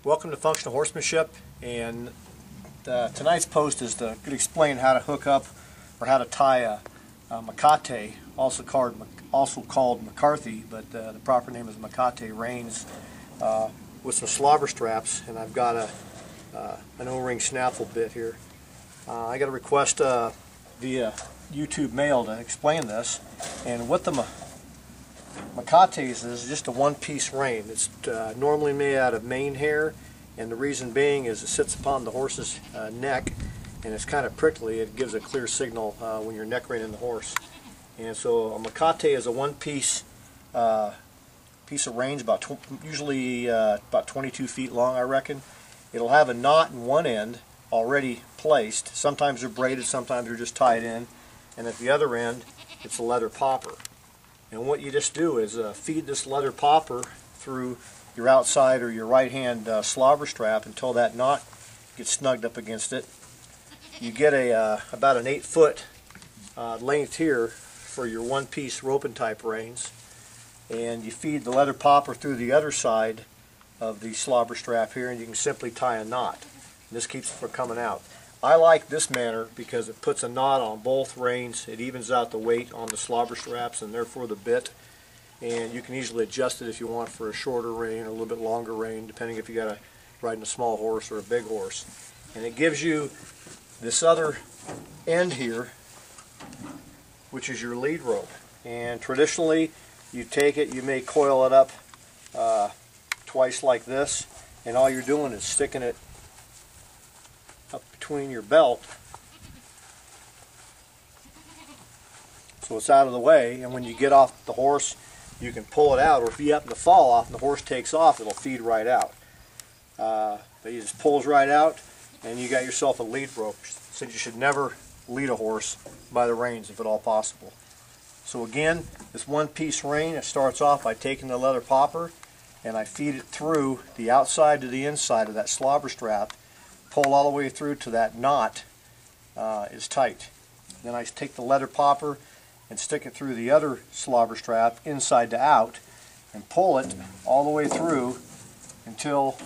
Welcome to Functional Horsemanship, and tonight's post is to explain how to hook up or how to tie a Mecate, also called McCarthy, but the proper name is Mecate Reins, with some slobber straps. And I've got an O-ring snaffle bit here. I got a request via YouTube mail to explain this, and what the Mecate's is just a one-piece rein. It's normally made out of mane hair, and the reason being is it sits upon the horse's neck, and it's kind of prickly. It gives a clear signal when you're neck reining the horse. And so a Mecate is a one-piece piece of reins, usually about 22 feet long, I reckon. It'll have a knot in one end already placed. Sometimes they're braided, sometimes they're just tied in, and at the other end it's a leather popper. And what you just do is feed this leather popper through your outside or your right hand slobber strap until that knot gets snugged up against it. You get about an 8-foot length here for your one-piece roping type reins, and you feed the leather popper through the other side of the slobber strap here, and you can simply tie a knot. And this keeps it from coming out. I like this manner because it puts a knot on both reins. It evens out the weight on the slobber straps and therefore the bit, and you can easily adjust it if you want for a shorter rein or a little bit longer rein, depending if you got to ride in a small horse or a big horse. And it gives you this other end here, which is your lead rope. And traditionally you take it, you may coil it up twice like this, and all you're doing is sticking it up between your belt so it's out of the way, and when you get off the horse you can pull it out, or if you happen to fall off and the horse takes off, it'll feed right out. But it just pulls right out, and you got yourself a lead rope. So you should never lead a horse by the reins if at all possible. So again, this one-piece rein, it starts off by taking the leather popper and I feed it through the outside to the inside of that slobber strap, pull all the way through to that knot is tight. Then I take the leather popper and stick it through the other slobber strap inside to out and pull it all the way through until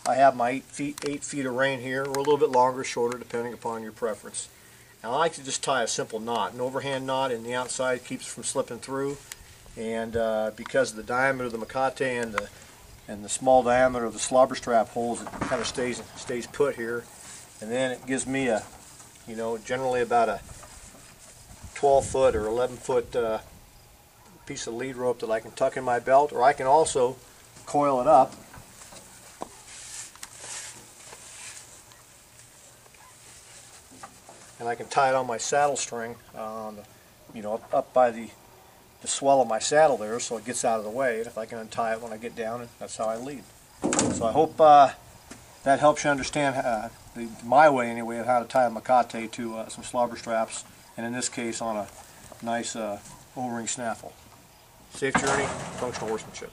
I have my 8 feet of rein here, or a little bit longer, shorter, depending upon your preference. And I like to just tie a simple knot. An overhand knot in the outside keeps it from slipping through, and because of the diameter of the Mecate and the small diameter of the slobber strap holes, it kind of stays put here. And then it gives me a, generally about a 12-foot or 11-foot piece of lead rope that I can tuck in my belt, or I can also coil it up and I can tie it on my saddle string, up by the swell of my saddle there, so it gets out of the way. And if I can untie it when I get down, and that's how I lead. So I hope that helps you understand my way anyway of how to tie a Mecate to some slobber straps, and in this case on a nice O-ring snaffle. Safe journey, functional horsemanship.